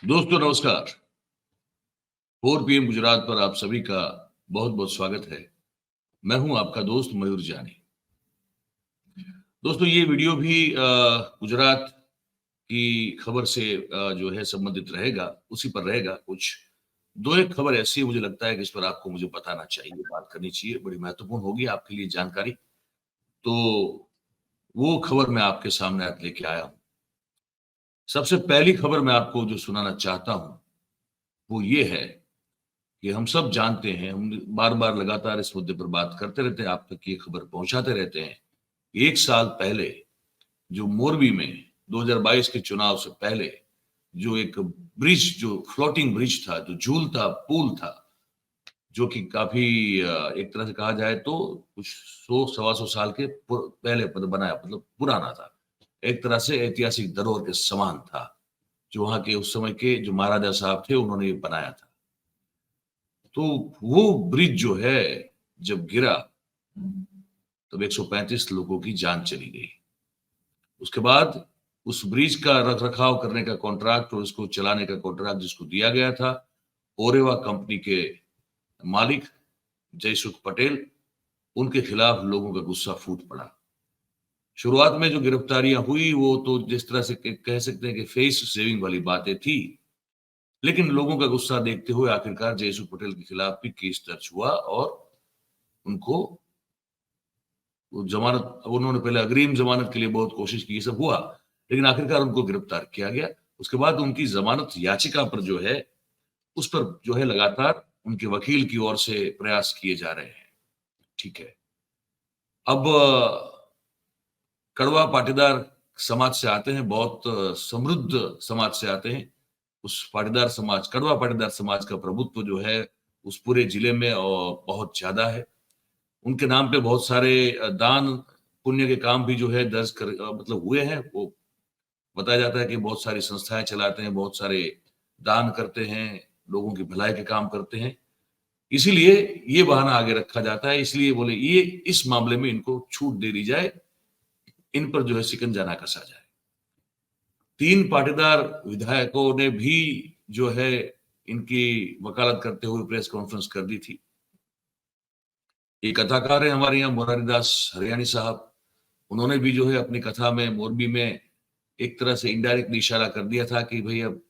दोस्तों नमस्कार। 4 पीएम गुजरात पर आप सभी का बहुत-बहुत स्वागत है। मैं हूं आपका दोस्त मयूर जानी। दोस्तों ये वीडियो भी गुजरात की खबर से जो है संबंधित रहेगा, उसी पर रहेगा कुछ। 2-1 खबर ऐसी है मुझे लगता है कि इस पर आपको मुझे बताना चाहिए, बात करनी चाहिए, बड़ी महत्वपूर्ण होगी आपके लिए जानकारी। तो वो खबर मैं आपके सामने आज लेके आया हूँ। सबसे पहली खबर मैं आपको जो सुनाना चाहता हूँ, वो ये है कि हम सब जानते हैं, हम बार-बार लगातार इस मुद्दे पर बात करते रहते हैं, आप तक ये खबर पहुँचाते रहते हैं। 1 साल पहले जो मोरबी में 2022 के चुनाव से पहले जो एक ब्रिज जो फ्लोटिंग ब्रिज था, जो झूलता पुल था, जो कि काफ़ी एक तरह से कहा जाए तो कुछ 100 सवा सौ साल के पहले बनाया मतलब पुराना था। एक तरह से ऐतिहासिक धरोहर के समान था, जो वहाँ के उस समय के जो महाराजा साहब थे उन्होंने ये बनाया था। तो वो ब्रिज जो है जब गिरा तब 135 लोगों की जान चली गई। उसके बाद उस ब्रिज का रख-रखाव करने का कॉन्ट्रैक्ट और उसको चलाने का कॉन्ट्रैक्ट जिसको दिया गया था, ओरेवा कंपनी के मालिक जयसुख पटेल, उनके खिलाफ लोगों का गुस्सा फूट पड़ा। शुरुआत में जो गिरफ्तारियां हुई वो तो जिस तरह से कह सकते हैं कि फेस सेविंग वाली बातें थी, लेकिन लोगों का गुस्सा देखते हुए आखिरकार जयसुख पटेल के खिलाफ भी केस दर्ज हुआ और उनको वो जमानत उन्होंने पहले अग्रिम जमानत के लिए बहुत कोशिश की, ये सब हुआ, लेकिन आखिरकार उनको गिरफ्तार किया गया। उसके बाद उनकी जमानत याचिका पर जो है, उस पर जो है लगातार उनके वकील की ओर से प्रयास किए जा रहे हैं। ठीक है। अब कड़वा पाटीदार समाज से आते हैं, बहुत समृद्ध समाज से आते हैं। उस पाटीदार समाज कड़वा पाटीदार समाज का प्रभुत्व जो है, उस पूरे जिले में बहुत ज़्यादा है। उनके नाम पे बहुत सारे दान पुण्य के काम भी जो है दर्ज कर मतलब हुए हैं। वो बताया जाता है कि बहुत सारी संस्थाएँ चलाते हैं, बहुत सारे दान करते हैं, लोगों की भलाई के काम करते हैं। इसीलिए ये बहाना आगे रखा जाता है, इसलिए बोले ये इस मामले में इनको छूट दे दी जाए, इन पर जो है शिकंजा ना कसा जाए। 3 पाटीदार विधायकों ने भी जो है इनकी वकालत करते हुए प्रेस कॉन्फ्रेंस कर दी थी। एक कथाकार है हमारे यहाँ मुरारी दास हरियाणी साहब, उन्होंने भी जो है अपनी कथा में मोरबी में एक तरह से इनडायरेक्टली इशारा कर दिया था कि भई अब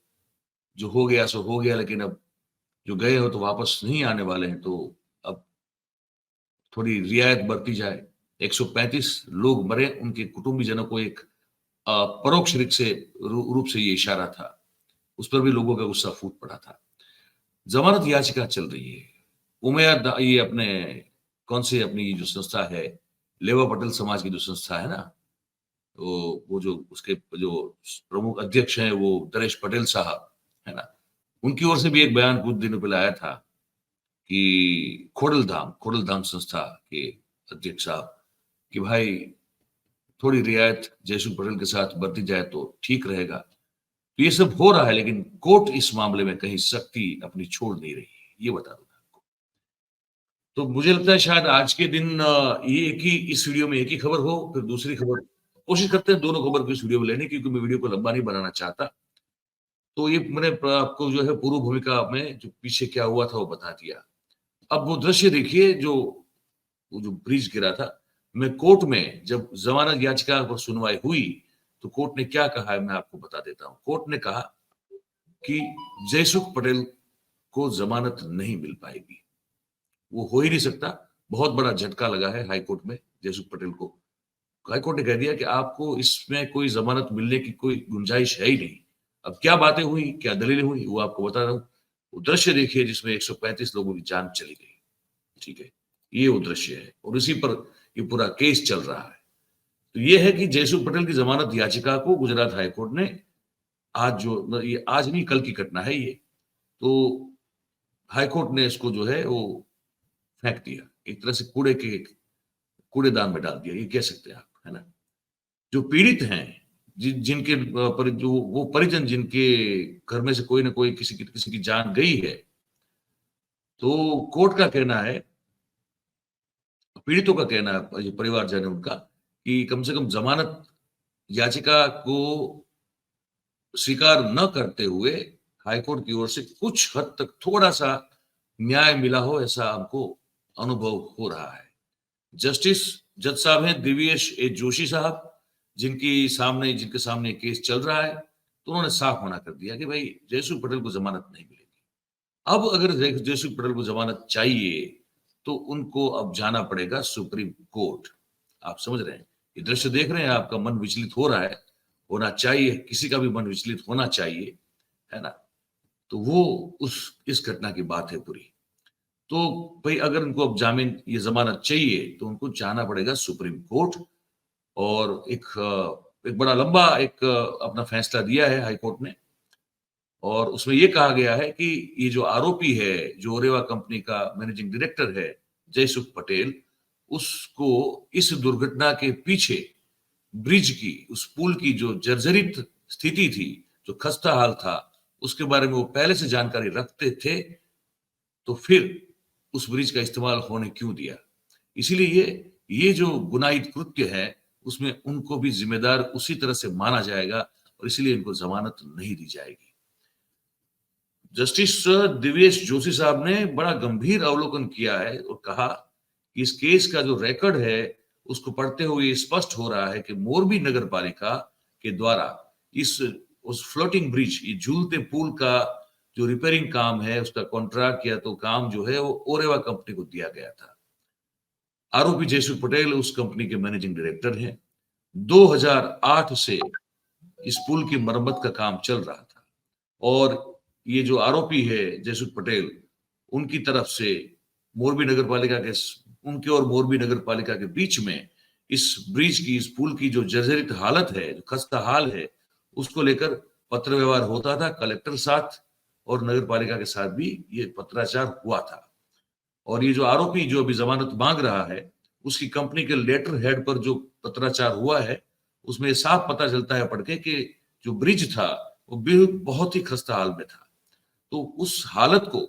जो हो गया सो हो गया, लेकिन अब जो गए हो तो वापस नहीं आने वाले हैं, तो अब थोड़ी रियायत बरती जाए। 135 लोग मरे, उनके कुटुंबीजनों को एक परोक्ष रूप से ये इशारा था। उस पर भी लोगों का गुस्सा फूट पड़ा था। जमानत याचिका चल रही है। उमैया ये अपने कौन से अपनी ये जो संस्था है, लेवा पटेल समाज की जो संस्था है ना, तो वो जो उसके जो प्रमुख अध्यक्ष हैं वो दरेश पटेल साहब, है ना? उनकी ओर से भी एक बयान कुछ दिनों पहले आया था कि खोडलधाम संस्था के अध्यक्ष साहब कि भाई थोड़ी रियायत जयसुख पटेल के साथ बरती जाए तो ठीक रहेगा। तो ये सब हो रहा है, लेकिन कोर्ट इस मामले में कहीं सख्ती अपनी छोड़ नहीं रही है, ये बता दूँ मैं आपको। तो मुझे लगता है शायद आज के दिन ये एक ही इस वीडियो में एक ही खबर हो, फिर दूसरी खबर कोशिश करते हैं दोनों खबर को इस वीडियो में लेने की, क्योंकि मैं वीडियो को लंबा नहीं बनाना चाहता। तो ये मैंने आपको जो है पूर्व भूमिका में जो पीछे क्या हुआ था वो बता दिया। अब वो दृश्य देखिए जो वो जो ब्रिज गिरा था। मैं कोर्ट में जब जमानत याचिका पर सुनवाई हुई, तो कोर्ट ने क्या कहा है मैं आपको बता देता हूँ। कोर्ट ने कहा कि जयसुख पटेल को जमानत नहीं मिल पाएगी। वो हो ही नहीं सकता। बहुत बड़ा झटका लगा है हाई कोर्ट में जयसुख पटेल को। हाई कोर्ट ने कह दिया कि आपको इसमें कोई जमानत मिलने की कोई गुंजाइश है ही नहीं। अब क्या बातें हुई, क्या दलीलें हुई, वो आपको बता रहा हूँ। वो दृश्य देखिए जिसमें 135 लोगों की जान चली गई। ठीक है, ये वो दृश्य है और इसी पर ये पूरा केस चल रहा है। तो ये है कि जयसुख पटेल की जमानत याचिका को गुजरात हाई कोर्ट ने आज जो ये आज नहीं कल की घटना है ये, तो हाई कोर्ट ने इसको जो है वो फेंक दिया। एक तरह से कूड़ेदान में डाल दिया, ये कह सकते हैं आप, है ना? जो पीड़ित हैं, जिनके पर जो वो परिजन जिनके घर में से कोई ना कोई किसी की जान गई है, तो कोर्ट का कहना है, पीड़ितों का कहना है, ये परिवारजन है उनका, कि कम से कम जमानत याचिका को स्वीकार न करते हुए हाईकोर्ट की ओर से कुछ हद तक थोड़ा सा न्याय मिला हो, ऐसा हमको अनुभव हो रहा है। जस्टिस जज साहब हैं दिव्येश ए जोशी साहब, जिनके सामने केस चल रहा है, तो उन्होंने साफ मना कर दिया कि भाई जयसुख पटेल को जमानत नहीं मिलेगी। अब अगर जयसुख पटेल को जमानत चाहिए तो उनको अब जाना पड़ेगा सुप्रीम कोर्ट। आप समझ रहे हैं, ये दृश्य देख रहे हैं, आपका मन विचलित हो रहा है, होना चाहिए, किसी का भी मन विचलित होना चाहिए, है ना? तो वो उस इस घटना की बात है पूरी। तो भाई अगर उनको अब जामीन, ये जमानत चाहिए तो उनको जाना पड़ेगा सुप्रीम कोर्ट। और एक बड़ा लंबा अपना फैसला दिया है हाई कोर्ट ने, और उसमें ये कहा गया है कि ये जो आरोपी है, जो ओरेवा कंपनी का मैनेजिंग डायरेक्टर है जयसुख पटेल, उसको इस दुर्घटना के पीछे ब्रिज की, उस पुल की जो जर्जरित स्थिति थी, जो खस्ता हाल था, उसके बारे में वो पहले से जानकारी रखते थे, तो फिर उस ब्रिज का इस्तेमाल होने क्यों दिया? इसीलिए ये जो गुनाहित कृत्य है, उसमें उनको भी जिम्मेदार उसी तरह से माना जाएगा, और इसलिए इनको जमानत नहीं दी जाएगी। जस्टिस दिव्येश जोशी साहब ने बड़ा गंभीर अवलोकन किया है और कहा कि इस केस का जो रिकॉर्ड है, उसको पढ़ते हुए स्पष्ट हो रहा है कि मोरबी नगर पालिका के द्वारा उस फ्लोटिंग ब्रिज, ये झूलते पुल का जो रिपेयरिंग काम है, उसका कॉन्ट्रैक्ट या तो काम जो है वो ओरेवा कंपनी को दिया गया था। आरोपी जयसुख पटेल उस कंपनी के मैनेजिंग डायरेक्टर हैं। 2008 से इस पुल की मरम्मत का काम चल रहा था, और ये जो आरोपी है जयसुख पटेल, उनकी तरफ से मोरबी नगर पालिका के, उनके और मोरबी नगर पालिका के बीच में इस ब्रिज की, इस पुल की जो जर्जरित हालत है, जो खस्ता हाल है, उसको लेकर पत्र व्यवहार होता था कलेक्टर साथ, और नगर पालिका के साथ भी ये पत्राचार हुआ था। और ये जो आरोपी जो अभी जमानत मांग रहा है, उसकी कंपनी के लेटर हेड पर जो पत्राचार हुआ है, उसमें साफ पता चलता है पढ़ के कि जो ब्रिज था वो बहुत ही खस्ता हाल में था। तो उस हालत को,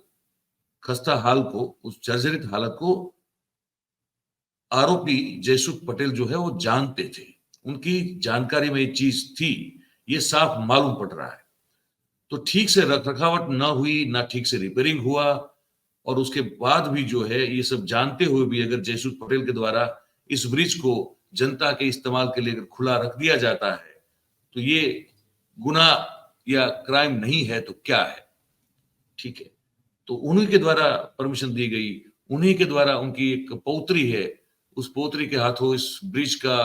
खस्ता हाल को, उस जर्जरित हालत को आरोपी जयसुख पटेल जो है वो जानते थे, उनकी जानकारी में ये चीज थी, ये साफ मालूम पड़ रहा है। तो ठीक से रख रखावट ना हुई, ना ठीक से रिपेयरिंग हुआ, और उसके बाद भी जो है ये सब जानते हुए भी अगर जयसुख पटेल के द्वारा इस ब्रिज को जनता के इस्तेमाल के लिए अगर खुला रख दिया जाता है, तो ये गुनाह या क्राइम नहीं है तो क्या है? ठीक है, तो उन्हीं के द्वारा परमिशन दी गई, उन्हीं के द्वारा, उनकी एक पौत्री है, उस पौत्री के हाथों इस ब्रिज का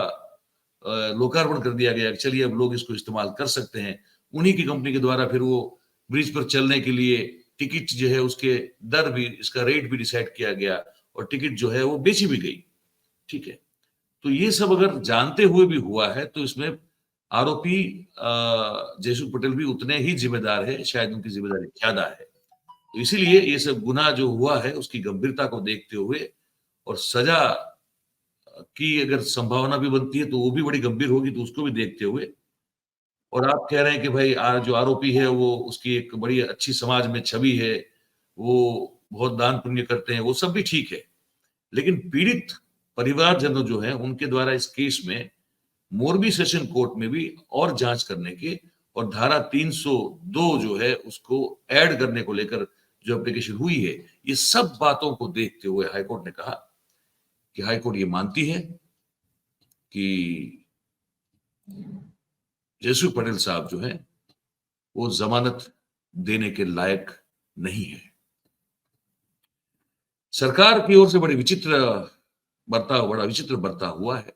लोकार्पण कर दिया गया, चलिए अब लोग इसको इस्तेमाल कर सकते हैं। उन्हीं की कंपनी के द्वारा फिर वो ब्रिज पर चलने के लिए टिकट जो है, उसके दर भी, इसका रेट भी डिसाइड किया गया, और टिकट जो है वो बेची भी गई। ठीक है, तो ये सब अगर जानते हुए भी हुआ है, तो इसमें आरोपी जयसुख पटेल भी उतने ही जिम्मेदार है, शायद उनकी जिम्मेदारी ज्यादा है। तो इसीलिए ये सब गुनाह जो हुआ है, उसकी गंभीरता को देखते हुए, और सजा की अगर संभावना भी बनती है तो वो भी बड़ी गंभीर होगी, तो उसको भी देखते हुए, और आप कह रहे हैं कि भाई जो आरोपी है वो, उसकी एक बड़ी अच्छी समाज में छवि है, वो बहुत दान पुण्य करते हैं, वो सब भी ठीक है, लेकिन पीड़ित परिवारजनों जो है, उनके द्वारा इस केस में मोरबी सेशन कोर्ट में भी और जांच करने के, और धारा 302 जो है उसको ऐड करने को लेकर जो एप्लीकेशन हुई है, ये सब बातों को देखते हुए हाईकोर्ट ने कहा कि हाईकोर्ट ये मानती है कि जयसुख पटेल साहब जो है वो जमानत देने के लायक नहीं है। सरकार की ओर से बड़ा विचित्र बर्ताव हुआ है।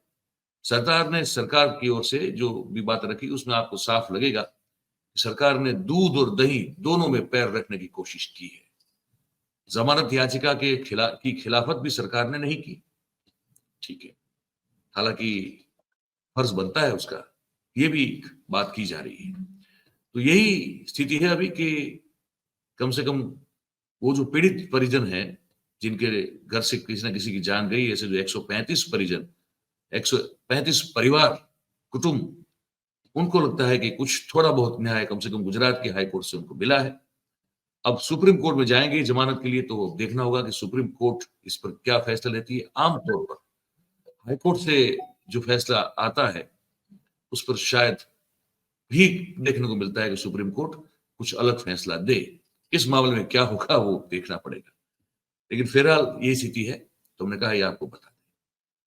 सरकार की ओर से जो भी बात रखी, उसमें आपको साफ लगेगा सरकार ने दूध और दही दोनों में पैर रखने की कोशिश की है। जमानत याचिका की खिलाफत भी सरकार ने नहीं की, ठीक है, हालांकि फर्ज बनता है उसका, ये भी बात की जा रही है। तो यही स्थिति है अभी कि कम से कम वो जो पीड़ित परिजन है, जिनके घर से किसी ना किसी की जान गई, ऐसे जो 135 परिजन, 135 परिवार, कुटुंब, उनको लगता है कि कुछ थोड़ा बहुत न्याय कम से कम गुजरात की हाई कोर्ट से उनको मिला है। अब सुप्रीम कोर्ट में जाएंगे जमानत के लिए, तो देखना होगा कि सुप्रीम कोर्ट इस पर क्या फैसला लेती है। आमतौर पर हाई कोर्ट से जो फैसला आता है, उस पर शायद भी देखने को मिलता है कि सुप्रीम कोर्ट कुछ अलग फैसला दे। इस मामले में क्या होगा वो देखना पड़ेगा, लेकिन फिलहाल ये स्थिति है, तो हमने कहा ये आपको बता दें।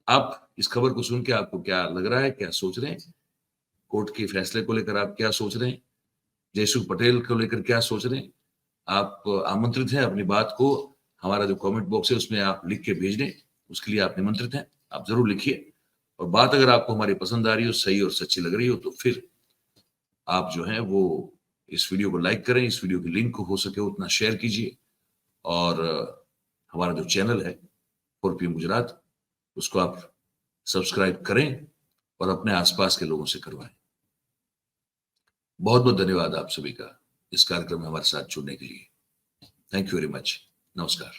आप इस खबर को सुन के आपको क्या लग रहा है, क्या सोच रहे हैं? कोर्ट के फैसले को लेकर आप क्या सोच रहे हैं? जयसुख पटेल को लेकर क्या सोच रहे हैं? आप आमंत्रित हैं अपनी बात को हमारा जो कमेंट बॉक्स है उसमें आप लिख के भेज दें, उसके लिए आप निमंत्रित हैं, आप जरूर लिखिए। और बात अगर आपको हमारी पसंद आ रही हो, सही और सच्ची लग रही हो, तो फिर आप जो है वो इस वीडियो को लाइक करें, इस वीडियो की लिंक को हो सके उतना शेयर कीजिए, और हमारा जो चैनल है 4PM गुजरात, उसको आप सब्सक्राइब करें और अपने आसपास के लोगों से करवाएं। बहुत बहुत धन्यवाद आप सभी का इस कार्यक्रम में हमारे साथ जुड़ने के लिए। Thank you very much. नमस्कार।